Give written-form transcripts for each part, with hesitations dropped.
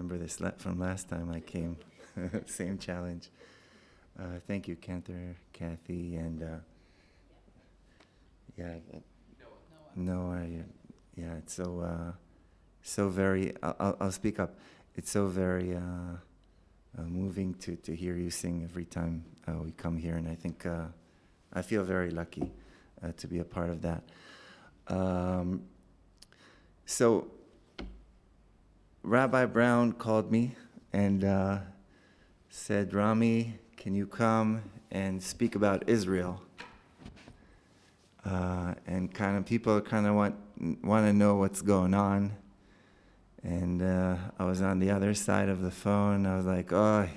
remember this from last time I came. Same challenge. Thank you, Cantor, Kathy, and Noah. Yeah, it's so very. I'll speak up. It's so very moving to hear you sing every time we come here, and I think I feel very lucky to be a part of that. So Rabbi Brown called me and said, Rami, can you come and speak about Israel? And people want to know what's going on. And I was on the other side of the phone. I was like, oh,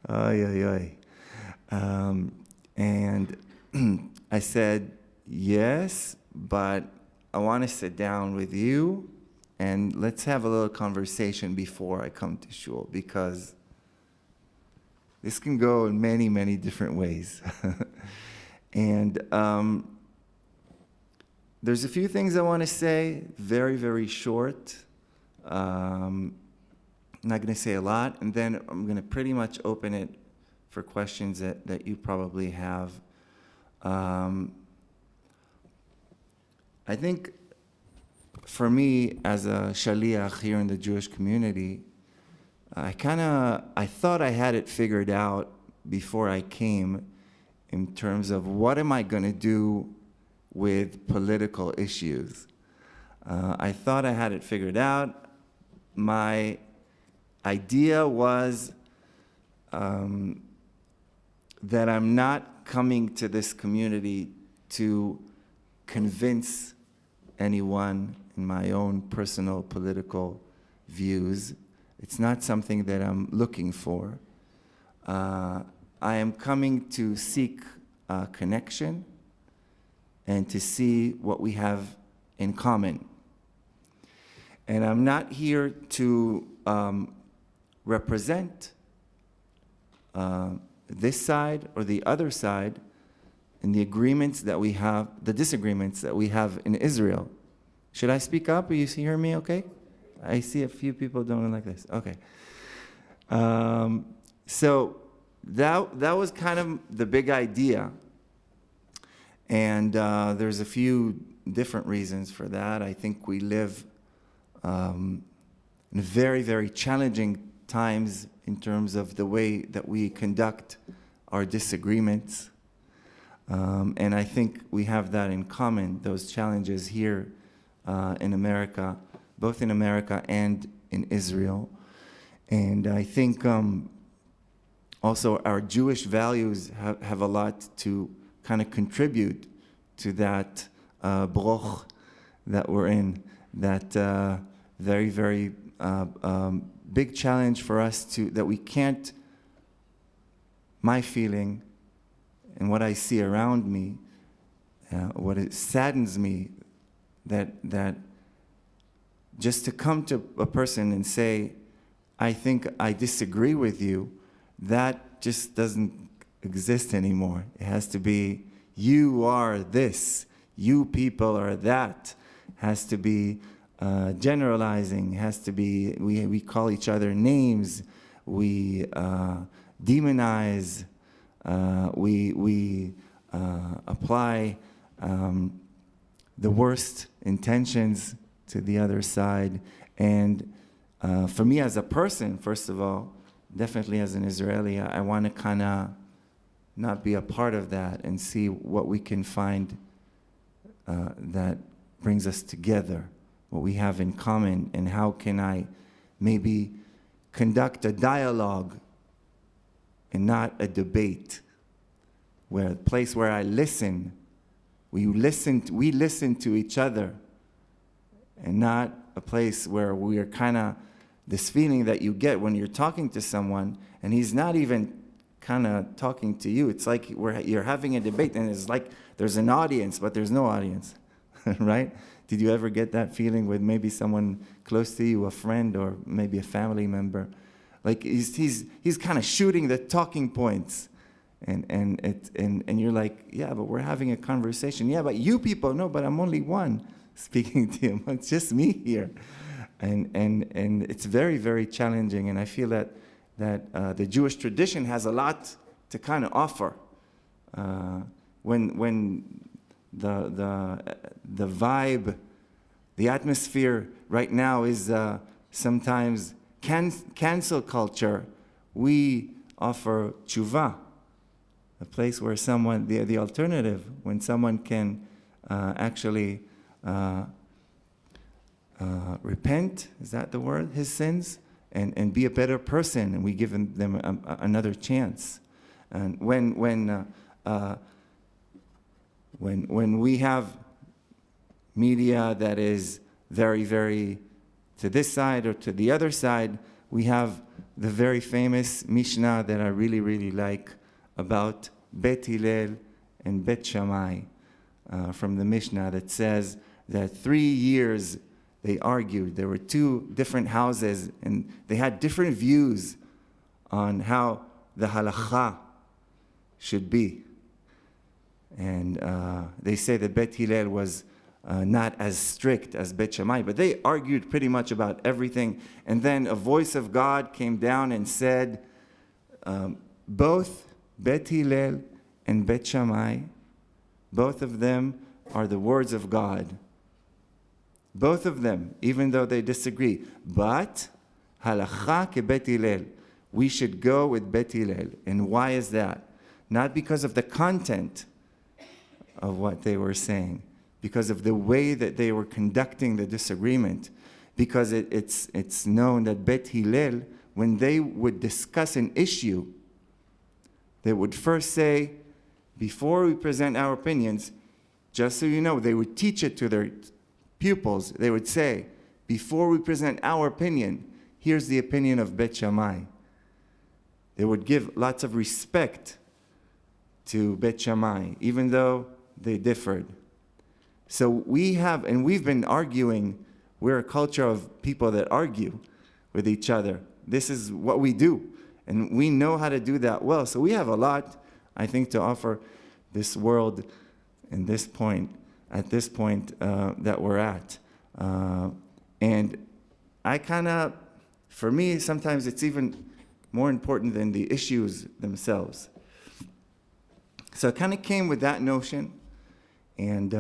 oy. And I said, yes, but I want to sit down with you and let's have a little conversation before I come to shul, because this can go in many, many different ways. And there's a few things I want to say, very, very short. I'm not going to say a lot, and then I'm going to pretty much open it for questions that you probably have. I think for me, as a shaliach here in the Jewish community, I thought I had it figured out before I came in terms of what am I going to do with political issues. I thought I had it figured out. My idea was that I'm not coming to this community to convince anyone in my own personal political views. It's not something that I'm looking for. I am coming to seek connection and to see what we have in common. And I'm not here to represent this side or the other side in the agreements that we have, the disagreements that we have in Israel. Should I speak up? You hear me okay? I see a few people doing like this. Okay. So that was kind of the big idea. And there's a few different reasons for that. I think we live in very, very challenging times in terms of the way that we conduct our disagreements. And I think we have that in common, those challenges here in America, both in America and in Israel. And I think also our Jewish values have a lot to kind of contribute to that broch that we're in, that very, very big challenge for us that we can't, my feeling and what I see around me, what it saddens me, that just to come to a person and say, I think I disagree with you, that just doesn't exist anymore. It has to be, you are this, you people are that. Has to be generalizing, has to be, we call each other names, we demonize, we apply the worst intentions to the other side. And for me as a person, first of all, definitely as an Israeli, I want to kind of not be a part of that and see what we can find that brings us together, what we have in common, and how can I maybe conduct a dialogue and not a debate, where a place where I listen, we listen to each other, and not a place where we are kind of this feeling that you get when you're talking to someone and he's not even kind of talking to you. It's like you're having a debate and it's like there's an audience, but there's no audience, right? Did you ever get that feeling with maybe someone close to you, a friend or maybe a family member? Like he's kind of shooting the talking points, and you're like, yeah, but we're having a conversation. Yeah, but you people, no, but I'm only one speaking to you. It's just me here. And it's very, very challenging. And I feel that the Jewish tradition has a lot to kind of offer. When the vibe, the atmosphere right now is sometimes cancel culture, we offer tshuva, a place where someone, the alternative, when someone can actually repent, is that the word, his sins, and be a better person, and we give them another chance. And when we have media that is very, very to this side or to the other side, we have the very famous Mishnah that I really, really like about Bet Hillel and Bet Shammai from the Mishnah that says that 3 years they argued. There were two different houses, and they had different views on how the halakha should be. And they say that Bet Hillel was not as strict as Bet Shammai, but they argued pretty much about everything. And then a voice of God came down and said, both Bet Hillel and Bet Shammai, both of them are the words of God. Both of them, even though they disagree. But halakha ke Bet Hillel, we should go with Bet Hillel. And why is that? Not because of the content of what they were saying, because of the way that they were conducting the disagreement, because it's known that Bet Hillel, when they would discuss an issue, they would first say, before we present our opinions, just so you know, they would teach it to their pupils. They would say, before we present our opinion, here's the opinion of Bet Shammai. They would give lots of respect to Bet Shammai, even though they differed. So we've been arguing, we're a culture of people that argue with each other. This is what we do, and we know how to do that well. So we have a lot, I think, to offer this world at this point that we're at. And for me, sometimes it's even more important than the issues themselves. So I kind of came with that notion. And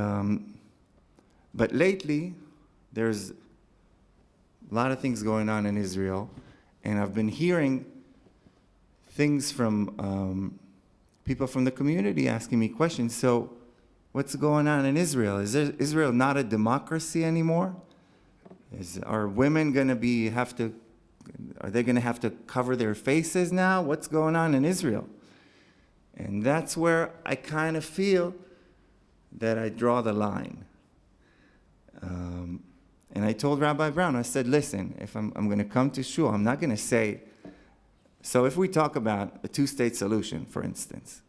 but lately, there's a lot of things going on in Israel, and I've been hearing things from people from the community asking me questions. So, what's going on in Israel? Is Israel not a democracy anymore? Are women going to are they going to have to cover their faces now? What's going on in Israel? And that's where I kind of feel that I draw the line. And I told Rabbi Brown, I said, listen, if I'm going to come to shul, I'm not going to say, so if we talk about a two-state solution, for instance,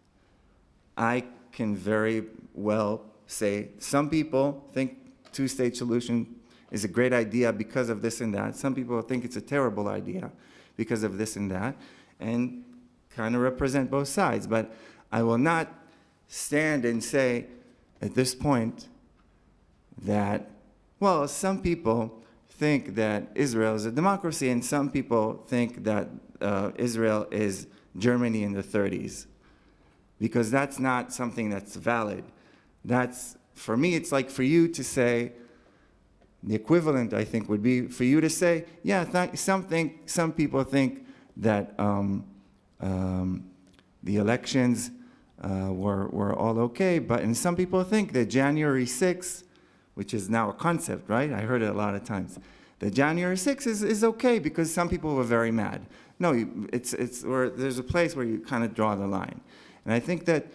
I can very well say, some people think two-state solution is a great idea because of this and that. Some people think it's a terrible idea because of this and that, and kind of represent both sides. But I will not stand and say at this point that, well, some people think that Israel is a democracy, and some people think that Israel is Germany in the 30s, because that's not something that's valid. For me, it's like for you to say, the equivalent, I think, would be for you to say, yeah, some people think that the elections were all okay, and some people think that January 6th, which is now a concept, right? I heard it a lot of times. That January 6th is okay because some people were very mad. No, it's where there's a place where you kind of draw the line. And I think that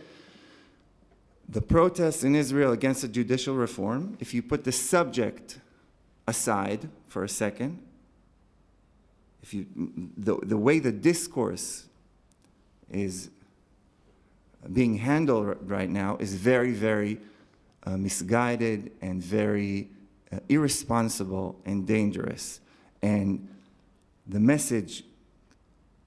the protests in Israel against the judicial reform, if you put the subject aside for a second, the way the discourse is being handled right now is very, very misguided and very irresponsible and dangerous. And the message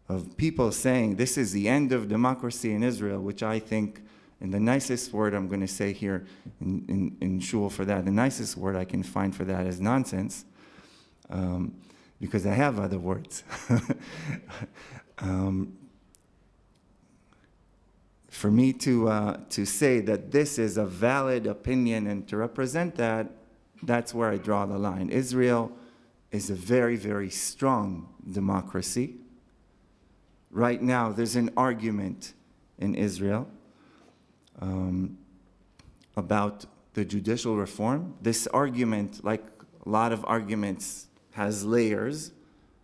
of people saying this is the end of democracy in Israel, which I think, and the nicest word I'm going to say here in shul for that, the nicest word I can find for that is nonsense. because I have other words. For me to say that this is a valid opinion and to represent that, that's where I draw the line. Israel is a very, very strong democracy. Right now, there's an argument in Israel about the judicial reform. This argument, like a lot of arguments, has layers,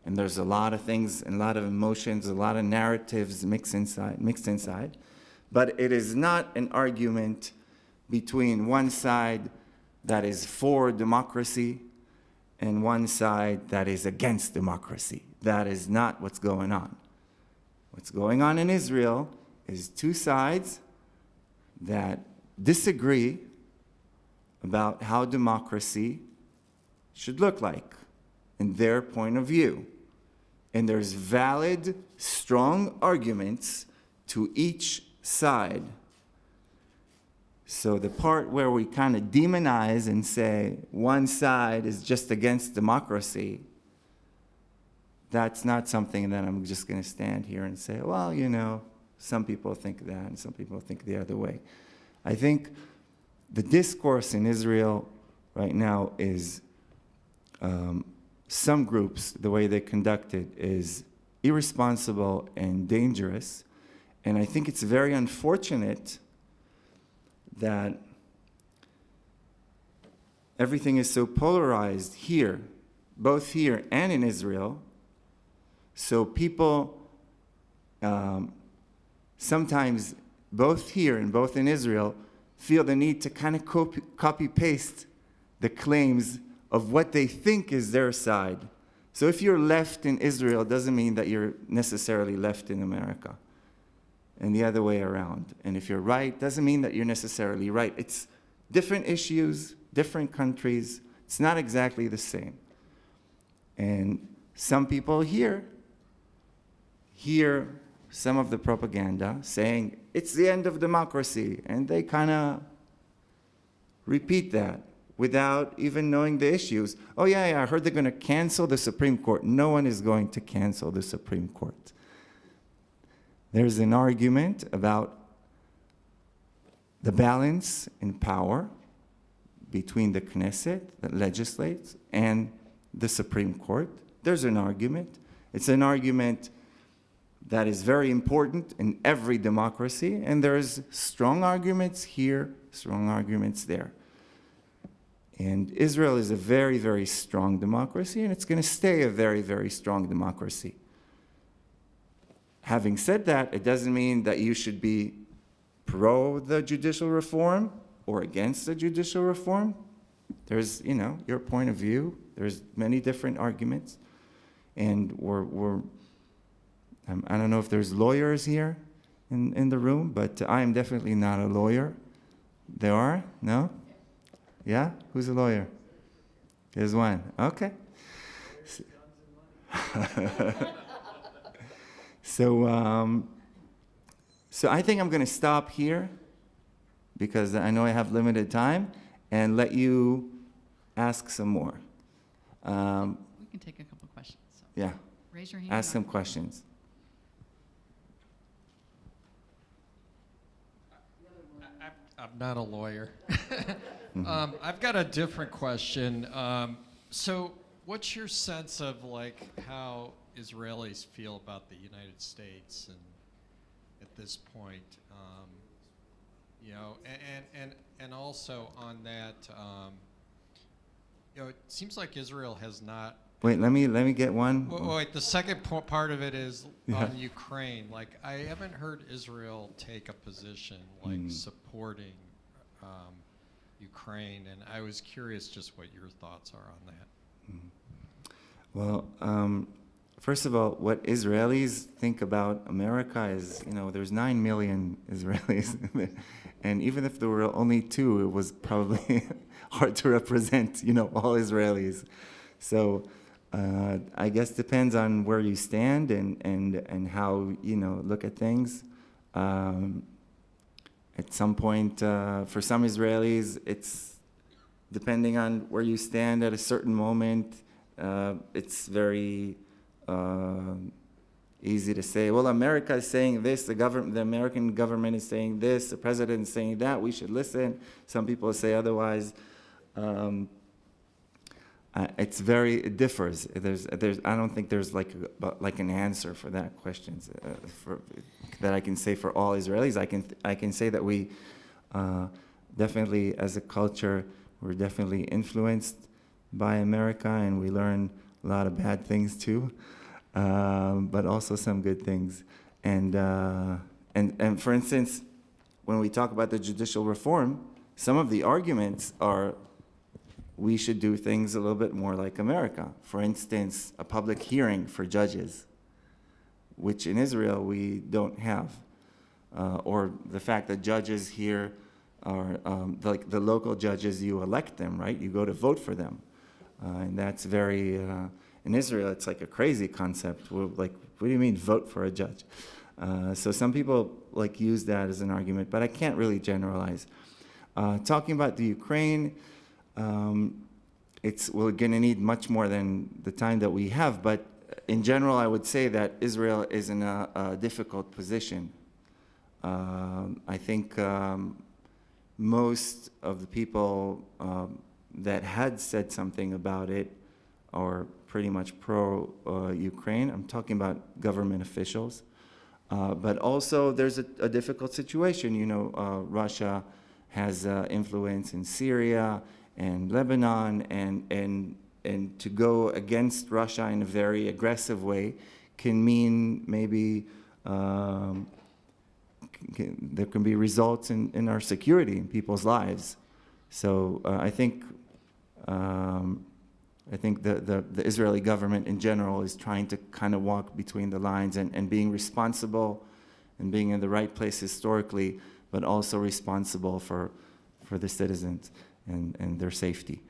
and there's a lot of things, and a lot of emotions, a lot of narratives mixed inside. But it is not an argument between one side that is for democracy and one side that is against democracy. That is not what's going on. What's going on in Israel is two sides that disagree about how democracy should look like in their point of view. And there's valid, strong arguments to each side. So the part where we kind of demonize and say one side is just against democracy, that's not something that I'm just going to stand here and say, well, you know, some people think that and some people think the other way. I think the discourse in Israel right now is some groups, the way they conduct it is irresponsible and dangerous. And I think it's very unfortunate that everything is so polarized here, both here and in Israel. So people sometimes, both here and both in Israel, feel the need to kind of copy-paste the claims of what they think is their side. So if you're left in Israel, it doesn't mean that you're necessarily left in America. And the other way around. And if you're right, doesn't mean that you're necessarily right. It's different issues, different countries. It's not exactly the same. And some people hear some of the propaganda saying, it's the end of democracy. And they kind of repeat that without even knowing the issues. Oh, yeah, I heard they're going to cancel the Supreme Court. No one is going to cancel the Supreme Court. There's an argument about the balance in power between the Knesset, that legislates, and the Supreme Court. There's an argument. It's an argument that is very important in every democracy, and there's strong arguments here, strong arguments there. And Israel is a very, very strong democracy, and it's going to stay a very, very strong democracy. Having said that, it doesn't mean that you should be pro the judicial reform or against the judicial reform. There's, you know, your point of view. There's many different arguments. And I don't know if there's lawyers here in the room, but I am definitely not a lawyer. There are? No? Yeah? Who's a lawyer? There's one. Okay. So I think I'm going to stop here because I know I have limited time and let you ask some more. We can take a couple questions. So Yeah. raise your hand. Ask some questions. I'm not a lawyer. I've got a different question. So what's your sense of like how Israelis feel about the United States and at this point? You know, and also on that, you know, it seems like Israel has not. Wait, let me get one. Wait, the second part of it is Yeah. on Ukraine. Like, I haven't heard Israel take a position like supporting Ukraine, and I was curious just what your thoughts are on that. Well, first of all, what Israelis think about America is, you know, there's 9 million Israelis, and even if there were only 2, it was probably hard to represent, you know, all Israelis. So I guess depends on where you stand and how, you know, look at things. At some point, for some Israelis, it's depending on where you stand at a certain moment, it's very easy to say, well, America is saying this, the American government is saying this, the president is saying that, we should listen. Some people say otherwise. It differs. I don't think there's like an answer for that question that I can say for all Israelis. I can say that we definitely, as a culture, we're definitely influenced by America, and we learn a lot of bad things too, but also some good things. And for instance, when we talk about the judicial reform, some of the arguments are we should do things a little bit more like America. For instance, a public hearing for judges, which in Israel we don't have. Or the fact that judges here are, like the local judges, you elect them, right? You go to vote for them. And that's very, in Israel, it's like a crazy concept. We're like, what do you mean vote for a judge? So some people like use that as an argument, but I can't really generalize. Talking about the Ukraine, we're going to need much more than the time that we have, but in general, I would say that Israel is in a difficult position. I think most of the people that had said something about it are pretty much pro-Ukraine. I'm talking about government officials. But also, there's a difficult situation. You know, Russia has influence in Syria and Lebanon, and to go against Russia in a very aggressive way can mean maybe there can be results in our security, in people's lives. So I think the Israeli government in general is trying to kind of walk between the lines and being responsible and being in the right place historically, but also responsible for the citizens and their safety,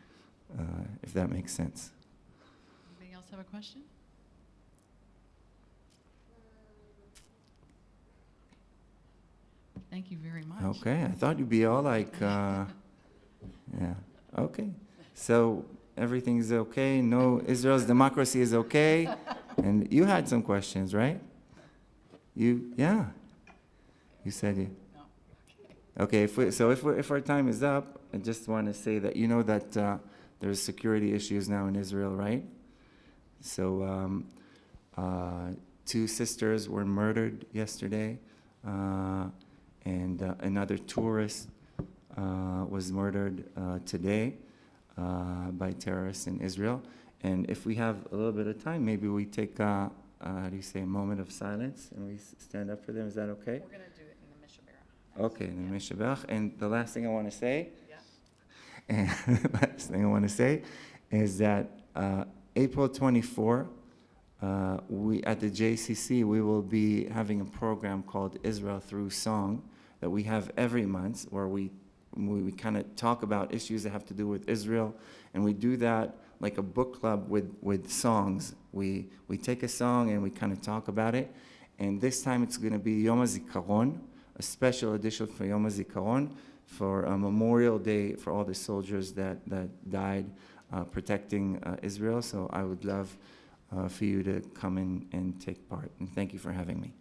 if that makes sense. Anybody else have a question? Thank you very much. Okay, I thought you'd be all like, yeah, okay. So everything's okay, no, Israel's democracy is okay, and you had some questions, right? Yeah, you said you. Okay, if our time is up, I just want to say that you know that there's security issues now in Israel, right? So 2 sisters were murdered yesterday, and another tourist was murdered today by terrorists in Israel. And if we have a little bit of time, maybe we take how do you say, a moment of silence, and we stand up for them. Is that okay? We're going to do it in the Mishaberach. Okay, in the Mishaberach. And the last thing I want to say, Yeah. and last thing I want to say is that April 24, we at the JCC, we will be having a program called Israel Through Song that we have every month, where we kind of talk about issues that have to do with Israel, and we do that like a book club with songs. We take a song and we kind of talk about it, and this time it's going to be Yom HaZikaron, a special edition for Yom HaZikaron, for a Memorial Day for all the soldiers that died protecting Israel. So I would love for you to come in and take part, and thank you for having me.